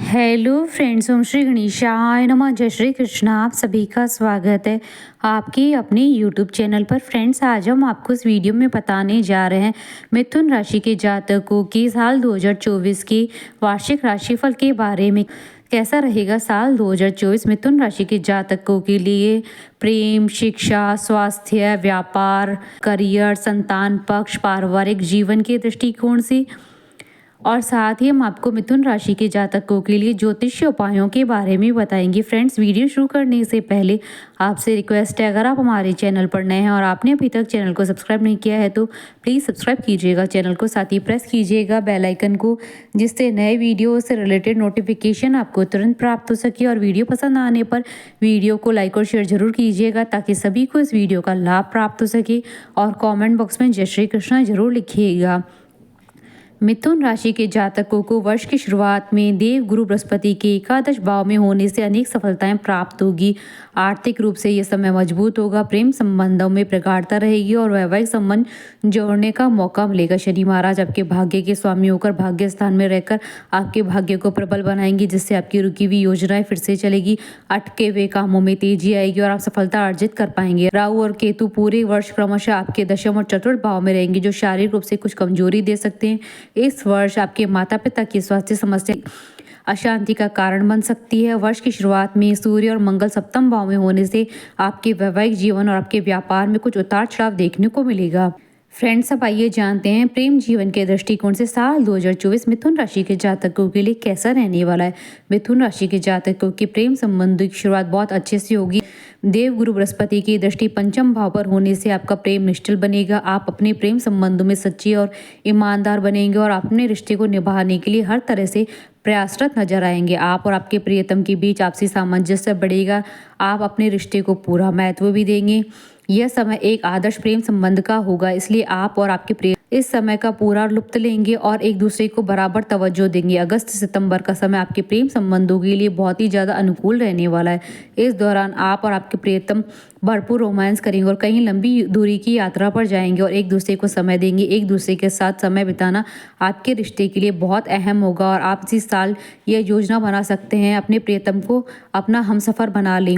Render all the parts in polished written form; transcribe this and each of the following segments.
Hello friends, ओम श्री गणेशाय नमः। जय श्री कृष्ण। आप सभी का स्वागत है आपके अपने यूट्यूब चैनल पर। फ्रेंड्स, आज हम आपको इस वीडियो में बताने जा रहे हैं मिथुन राशि के जातकों की साल 2024 की वार्षिक राशिफल के बारे में। कैसा रहेगा साल 2024 मिथुन राशि के जातकों के लिए? प्रेम, शिक्षा, स्वास्थ्य, व्यापार, करियर, संतान पक्ष, पारिवारिक जीवन के दृष्टिकोण से। और साथ ही हम आपको मिथुन राशि के जातकों के लिए ज्योतिषीय उपायों के बारे में बताएंगे। फ्रेंड्स, वीडियो शुरू करने से पहले आपसे रिक्वेस्ट है, अगर आप हमारे चैनल पर नए हैं और आपने अभी तक चैनल को सब्सक्राइब नहीं किया है तो प्लीज़ सब्सक्राइब कीजिएगा चैनल को, साथ ही प्रेस कीजिएगा बेल आइकन को, जिससे नए वीडियो से रिलेटेड नोटिफिकेशन आपको तुरंत प्राप्त हो सके। और वीडियो पसंद आने पर वीडियो को लाइक और शेयर जरूर कीजिएगा ताकि सभी को इस वीडियो का लाभ प्राप्त हो सके। और कॉमेंट बॉक्स में जय श्री कृष्ण जरूर लिखिएगा। मिथुन राशि के जातकों को वर्ष की शुरुआत में देव गुरु बृहस्पति के एकादश भाव में होने से अनेक सफलताएं प्राप्त होगी। आर्थिक रूप से यह समय मजबूत होगा। प्रेम संबंधों में प्रगाढ़ता रहेगी और वैवाहिक संबंध जोड़ने का मौका मिलेगा। शनि महाराज आपके भाग्य के स्वामी होकर भाग्य स्थान में रहकर आपके भाग्य को प्रबल बनाएंगे, जिससे आपकी रुकी हुई योजनाएं फिर से चलेगी। अटके हुए कामों में तेजी आएगी और आप सफलता अर्जित कर पाएंगे। राहु और केतु पूरे वर्ष क्रमशः आपके दशम और चतुर्थ भाव में रहेंगे, जो शारीरिक रूप से कुछ कमजोरी दे सकते हैं। इस वर्ष आपके माता पिता की स्वास्थ्य समस्या अशांति का कारण बन सकती है। वर्ष की शुरुआत में सूर्य और मंगल सप्तम भाव में होने से आपके वैवाहिक जीवन और आपके व्यापार में कुछ उतार चढ़ाव देखने को मिलेगा। फ्रेंड्स, अब आइए जानते हैं प्रेम जीवन के दृष्टिकोण से साल 2024 मिथुन राशि के जातकों के लिए कैसा रहने वाला है। मिथुन राशि के जातकों की प्रेम संबंधों की शुरुआत बहुत अच्छे से होगी। देव गुरु बृहस्पति की दृष्टि पंचम भाव पर होने से आपका प्रेम निश्चल बनेगा। आप अपने प्रेम संबंधों में सच्चे और ईमानदार बनेंगे और अपने रिश्ते को निभाने के लिए हर तरह से प्रयासरत नजर आएंगे। आप और आपके प्रियतम के बीच आपसी सामंजस्य बढ़ेगा। आप अपने रिश्ते को पूरा महत्व भी देंगे। यह समय एक आदर्श प्रेम संबंध का होगा, इसलिए आप और आपके प्रिय इस समय का पूरा लुत्फ लेंगे और एक दूसरे को बराबर तवज्जो देंगे। अगस्त से सितंबर का समय आपके प्रेम संबंधों के लिए बहुत ही ज़्यादा अनुकूल रहने वाला है। इस दौरान आप और आपके प्रियतम भरपूर रोमांस करेंगे और कहीं लंबी दूरी की यात्रा पर जाएंगे और एक दूसरे को समय देंगे। एक दूसरे के साथ समय बिताना आपके रिश्ते के लिए बहुत अहम होगा और आप इस साल यह योजना बना सकते हैं अपने प्रियतम को अपना हमसफर बना लें।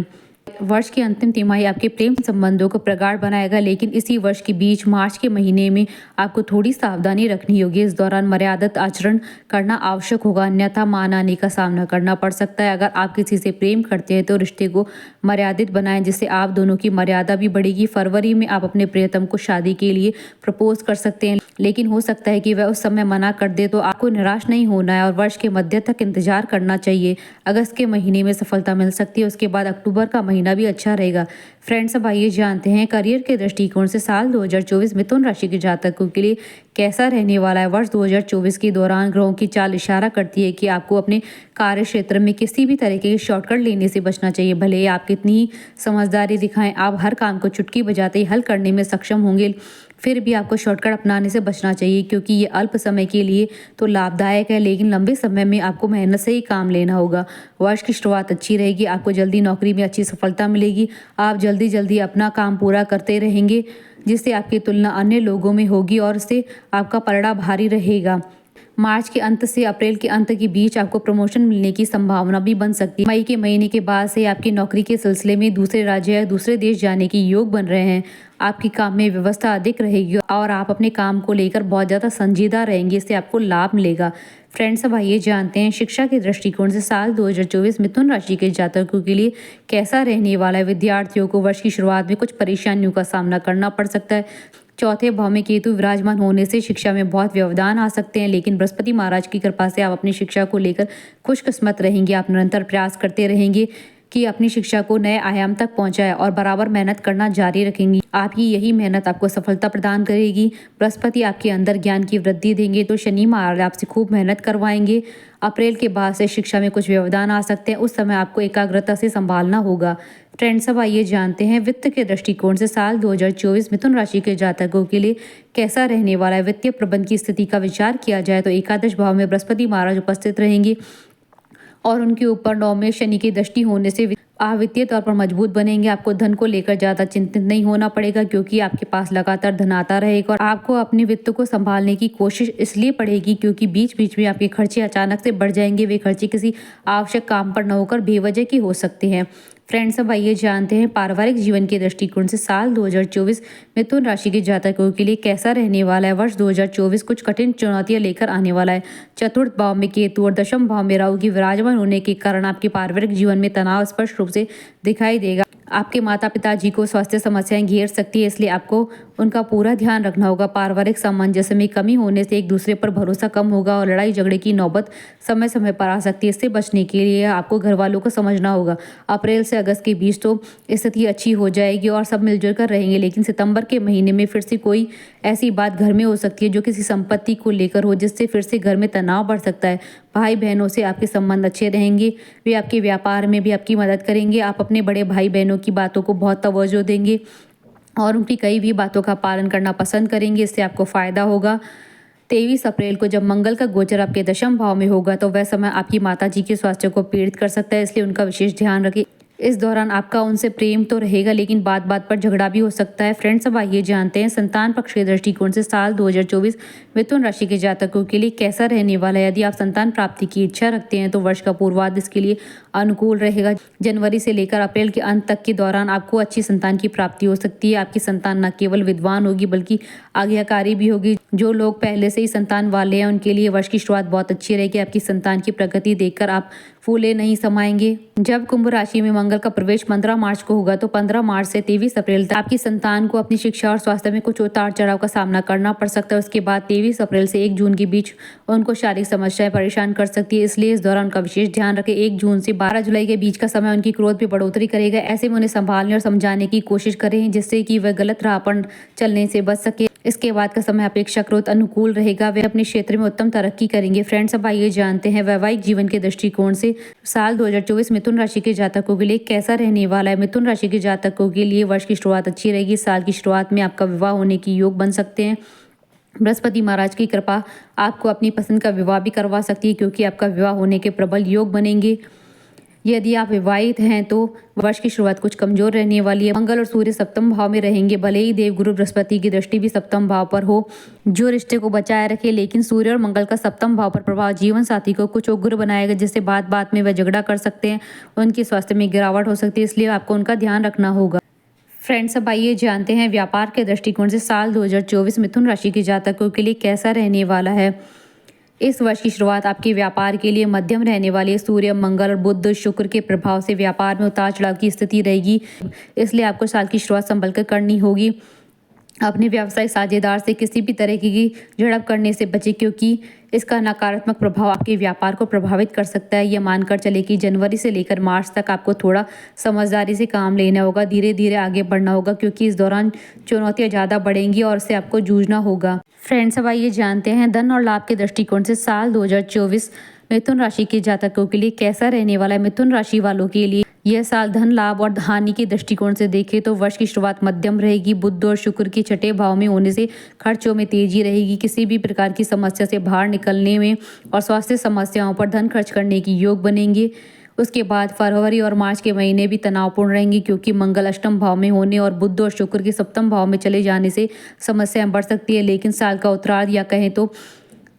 वर्ष की अंतिम तिमाही आपके प्रेम संबंधों को प्रगाढ़ बनाएगा, लेकिन इसी वर्ष के बीच मार्च के महीने में आपको थोड़ी सावधानी रखनी होगी। इस दौरान मर्यादित आचरण करना आवश्यक होगा, अन्यथा मानहानि का सामना करना पड़ सकता है। अगर आप किसी से प्रेम करते हैं तो रिश्ते को मर्यादित बनाएं, जिससे आप दोनों की मर्यादा भी बढ़ेगी। फरवरी में आप अपने प्रियतम को शादी के लिए प्रपोज कर सकते हैं, लेकिन हो सकता है कि वह उस समय मना कर दे, तो आपको निराश नहीं होना है और वर्ष के मध्य तक इंतजार करना चाहिए। अगस्त के महीने में सफलता मिल सकती है, उसके बाद अक्टूबर का महीना भी अच्छा रहेगा। फ्रेंड्स, अब आइए जानते हैं करियर के दृष्टिकोण से साल 2024 मिथुन राशि के जातकों के लिए कैसा रहने वाला है। वर्ष 2024 के दौरान ग्रहों की चाल इशारा करती है कि आपको अपने कार्य क्षेत्र में किसी भी तरीके के शॉर्टकट लेने से बचना चाहिए। भले ही आप कितनी ही समझदारी दिखाएं, आप हर काम को चुटकी बजाते ही हल करने में सक्षम होंगे, फिर भी आपको शॉर्टकट अपनाने से बचना चाहिए, क्योंकि ये अल्प समय के लिए तो लाभदायक है, लेकिन लंबे समय में आपको मेहनत से ही काम लेना होगा। वर्ष की शुरुआत अच्छी रहेगी, आपको जल्दी नौकरी में अच्छी सफलता मिलेगी। आप जल्दी जल्दी अपना काम पूरा करते रहेंगे, जिससे आपकी तुलना अन्य लोगों में होगी और इससे आपका पलड़ा भारी रहेगा। मार्च के अंत से अप्रैल के अंत के बीच आपको प्रमोशन मिलने की संभावना भी बन सकती है। मई के महीने के बाद से आपकी नौकरी के सिलसिले में दूसरे राज्य या दूसरे देश जाने की योग बन रहे हैं। आपकी काम में व्यवस्था अधिक रहेगी और आप अपने काम को लेकर बहुत ज़्यादा संजीदा रहेंगे, इससे आपको लाभ मिलेगा। फ्रेंड्स, अब आइए जानते हैं शिक्षा के दृष्टिकोण से साल 2024 मिथुन राशि के जातकों के लिए कैसा रहने वाला है। विद्यार्थियों को वर्ष की शुरुआत में कुछ परेशानियों का सामना करना पड़ सकता है। चौथे भाव में केतु विराजमान होने से शिक्षा में बहुत व्यवधान आ सकते हैं, लेकिन बृहस्पति महाराज की कृपा से आप अपनी शिक्षा को लेकर खुशकिस्मत रहेंगे। आप निरंतर प्रयास करते रहेंगे कि अपनी शिक्षा को नए आयाम तक पहुंचाए और बराबर मेहनत करना जारी रखेंगी। आपकी यही मेहनत आपको सफलता प्रदान करेगी। बृहस्पति आपके अंदर ज्ञान की वृद्धि देंगे, तो शनि महाराज आपसे खूब मेहनत करवाएंगे। अप्रैल के बाद से शिक्षा में कुछ व्यवधान आ सकते हैं, उस समय आपको एकाग्रता से संभालना होगा। फ्रेंड्स, अब आइए जानते हैं वित्त के दृष्टिकोण से साल 2024 मिथुन राशि के जातकों के लिए कैसा रहने वाला है। वित्तीय प्रबंध की स्थिति का विचार किया जाए तो एकादश भाव में बृहस्पति महाराज उपस्थित रहेंगे और उनके ऊपर 9 में शनि की दृष्टि होने से आप वित्तीय तौर पर मजबूत बनेंगे। आपको धन को लेकर ज़्यादा चिंतित नहीं होना पड़ेगा क्योंकि आपके पास लगातार धन आता रहेगा और आपको अपने वित्त को संभालने की कोशिश इसलिए पड़ेगी क्योंकि बीच बीच में आपके खर्चे अचानक से बढ़ जाएंगे। वे खर्चे किसी आवश्यक काम पर न होकर बेवजह के हो सकते हैं। फ्रेंड्स, अब आइए जानते हैं पारिवारिक जीवन के दृष्टिकोण से साल 2024 मिथुन राशि के जातकों के लिए कैसा रहने वाला है। वर्ष 2024 कुछ कठिन चुनौतियां लेकर आने वाला है। चतुर्थ भाव में केतु और दशम भाव में राहु की विराजमान होने के कारण आपके पारिवारिक जीवन में तनाव स्पष्ट रूप से दिखाई देगा। आपके माता पिताजी को स्वास्थ्य समस्याएं घेर सकती है, इसलिए आपको उनका पूरा ध्यान रखना होगा। पारिवारिक सामंजस्य में कमी होने से एक दूसरे पर भरोसा कम होगा और लड़ाई झगड़े की नौबत समय समय पर आ सकती है। इससे बचने के लिए आपको घर वालों को समझना होगा। अप्रैल से अगस्त के बीच तो स्थिति अच्छी हो जाएगी और सब मिलजुल कर रहेंगे, लेकिन सितंबर के महीने में फिर से कोई ऐसी बात घर में हो सकती है जो किसी संपत्ति को लेकर हो, जिससे फिर से घर में तनाव बढ़ सकता है। भाई बहनों से आपके संबंध अच्छे रहेंगे। वे आपके व्यापार में भी आपकी मदद करेंगे। आप अपने बड़े भाई बहनों की बातों को बहुत तवज्जो देंगे और उनकी कई भी बातों का पालन करना पसंद करेंगे। इससे आपको फायदा होगा। 23 अप्रैल को जब मंगल का गोचर आपके दशम भाव में होगा तो वह समय आपकी माताजी के स्वास्थ्य को पीड़ित कर सकता है, इसलिए उनका विशेष ध्यान रखें। इस दौरान आपका उनसे प्रेम तो रहेगा, लेकिन बात बात पर झगड़ा भी हो सकता है। फ्रेंड्स, अब आइए जानते हैं संतान पक्ष के दृष्टिकोण से साल 2024 मिथुन राशि के जातकों के लिए कैसा रहने वाला है। यदि आप संतान प्राप्ति की इच्छा रखते हैं तो वर्ष का पूर्वार्ध इसके लिए अनुकूल रहेगा। जनवरी से लेकर अप्रैल के अंत तक के दौरान आपको अच्छी संतान की प्राप्ति हो सकती है। आपकी संतान न केवल विद्वान होगी बल्कि आज्ञाकारी भी होगी। जो लोग पहले से ही संतान वाले हैं उनके लिए वर्ष की शुरुआत बहुत अच्छी रहेगी। आपकी संतान की प्रगति देखकर आप फूले नहीं समाएंगे। जब कुंभ राशि में मंगल का प्रवेश 15 मार्च को होगा तो 15 मार्च से 23 अप्रैल तक आपकी संतान को अपनी शिक्षा और स्वास्थ्य में कुछ उतार चढ़ाव का सामना करना पड़ सकता है। उसके बाद 23 अप्रैल से 1 जून के बीच उनको शारीरिक समस्याएं परेशान कर सकती है, इसलिए इस दौरान उनका विशेष ध्यान रखें। 1 जून से 12 जुलाई के बीच का समय उनकी क्रोध में बढ़ोतरी करेगा। ऐसे में उन्हें संभालने और समझाने की कोशिश करें जिससे कि वह गलत राह पर चलने से बच सके। इसके बाद का समय अपेक्षाकृत अनुकूल रहेगा। वे अपने क्षेत्र में उत्तम तरक्की करेंगे। फ्रेंड्स, अब आइए जानते हैं वैवाहिक जीवन के दृष्टिकोण से साल 2024 मिथुन राशि के जातकों के लिए कैसा रहने वाला है। मिथुन राशि के जातकों के लिए वर्ष की शुरुआत अच्छी रहेगी। साल की शुरुआत में आपका विवाह होने की योग बन सकते हैं। बृहस्पति महाराज की कृपा आपको अपनी पसंद का विवाह भी करवा सकती है क्योंकि आपका विवाह होने के प्रबल योग बनेंगे। यदि आप विवाहित हैं तो वर्ष की शुरुआत कुछ कमजोर रहने वाली है। मंगल और सूर्य सप्तम भाव में रहेंगे। भले ही देवगुरु बृहस्पति की दृष्टि भी सप्तम भाव पर हो जो रिश्ते को बचाए रखे, लेकिन सूर्य और मंगल का सप्तम भाव पर प्रभाव जीवन साथी को कुछ उग्र बनाएगा, जिससे बात बात में वह झगड़ा कर सकते हैं। उनके स्वास्थ्य में गिरावट हो सकती है, इसलिए आपको उनका ध्यान रखना होगा। फ्रेंड्स, अब आइए जानते हैं व्यापार के दृष्टिकोण से साल 2024 मिथुन राशि के जातकों के लिए कैसा रहने वाला है। इस वर्ष की शुरुआत आपके व्यापार के लिए मध्यम रहने वाली है। सूर्य, मंगल और बुध, शुक्र के प्रभाव से व्यापार में उतार चढ़ाव की स्थिति रहेगी, इसलिए आपको साल की शुरुआत संभल कर करनी होगी। अपने व्यावसायिक साझेदार से किसी भी तरह की झड़प करने से बचें क्योंकि इसका नकारात्मक प्रभाव आपके व्यापार को प्रभावित कर सकता है। यह मानकर चले कि जनवरी से लेकर मार्च तक आपको थोड़ा समझदारी से काम लेना होगा। धीरे धीरे आगे बढ़ना होगा क्योंकि इस दौरान चुनौतियां ज़्यादा बढ़ेंगी और इससे आपको जूझना होगा। फ्रेंड्स, अब आइए जानते हैं धन और लाभ के दृष्टिकोण से साल 2024 मिथुन राशि के जातकों के लिए कैसा रहने वाला है। मिथुन राशि वालों के लिए यह साल धन लाभ और हानि के दृष्टिकोण से देखें तो वर्ष की शुरुआत मध्यम रहेगी। बुध और शुक्र के छठे भाव में होने से खर्चों में तेजी रहेगी। किसी भी प्रकार की समस्या से बाहर निकलने में और स्वास्थ्य समस्याओं पर धन खर्च करने की योग बनेंगे। उसके बाद फरवरी और मार्च के महीने भी तनावपूर्ण रहेंगे क्योंकि मंगल अष्टम भाव में होने और बुध और शुक्र के सप्तम भाव में चले जाने से समस्याएं बढ़ सकती है। लेकिन साल का उत्तरार्ध या कहें तो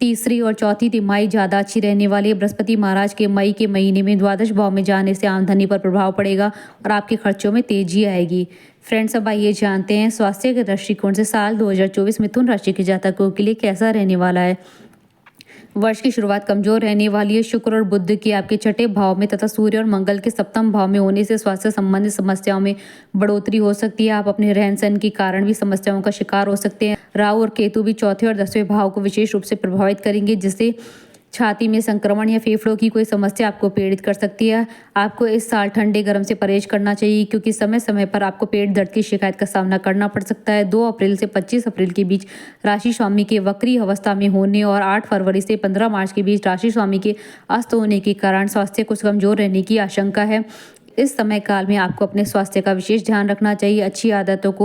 तीसरी और चौथी तिमाही ज़्यादा अच्छी रहने वाली है। बृहस्पति महाराज के मई के महीने में द्वादश भाव में जाने से आमदनी पर प्रभाव पड़ेगा और आपके खर्चों में तेजी आएगी। फ्रेंड्स, अब आइए जानते हैं स्वास्थ्य के दृष्टिकोण से साल 2024 मिथुन राशि के जातकों के लिए कैसा रहने वाला है। वर्ष की शुरुआत कमजोर रहने वाली है। शुक्र और बुध के आपके छठे भाव में तथा सूर्य और मंगल के सप्तम भाव में होने से स्वास्थ्य संबंधित समस्याओं में बढ़ोतरी हो सकती है। आप अपने रहन सहन के कारण भी समस्याओं का शिकार हो सकते हैं। राहु और केतु भी चौथे और 10वें भाव को विशेष रूप से प्रभावित करेंगे, जिससे छाती में संक्रमण या फेफड़ों की कोई समस्या आपको पीड़ित कर सकती है। आपको इस साल ठंडे गर्म से परहेज करना चाहिए क्योंकि समय समय पर आपको पेट दर्द की शिकायत का सामना करना पड़ सकता है। 2 अप्रैल से 25 अप्रैल के बीच राशि स्वामी के वक्री अवस्था में होने और 8 फरवरी से 15 मार्च के बीच राशि स्वामी के अस्त होने के कारण स्वास्थ्य कुछ कमजोर रहने की आशंका है। इस समय काल में आपको अपने स्वास्थ्य का विशेष ध्यान रखना चाहिए। अच्छी आदतों को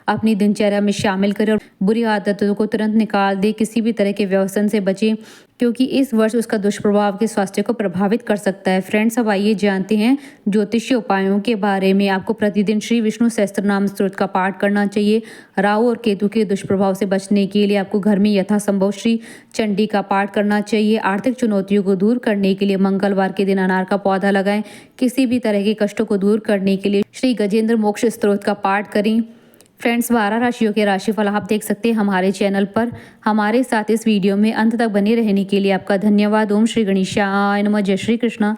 अपनी दिनचर्या में शामिल करें और बुरी आदतों को तुरंत निकाल दें। किसी भी तरह के व्यसन से बचें। क्योंकि इस वर्ष उसका दुष्प्रभाव आपके स्वास्थ्य को प्रभावित कर सकता है। फ्रेंड्स, अब आइए जानते हैं ज्योतिषीय उपायों के बारे में। आपको प्रतिदिन श्री विष्णु सहस्त्रनाम स्तोत्र का पाठ करना चाहिए। राहु और केतु के दुष्प्रभाव से बचने के लिए आपको घर में यथासंभव श्री चंडी का पाठ करना चाहिए। आर्थिक चुनौतियों को दूर करने के लिए मंगलवार के दिन अनार का पौधा लगाएं। किसी भी तरह के कष्टों को दूर करने के लिए श्री गजेंद्र मोक्ष स्तोत्र का पाठ करें। फ्रेंड्स, 12 राशियों के राशिफल आप देख सकते हैं हमारे चैनल पर। हमारे साथ इस वीडियो में अंत तक बने रहने के लिए आपका धन्यवाद। ओम श्री गणेशाय नमः। जय श्री कृष्ण।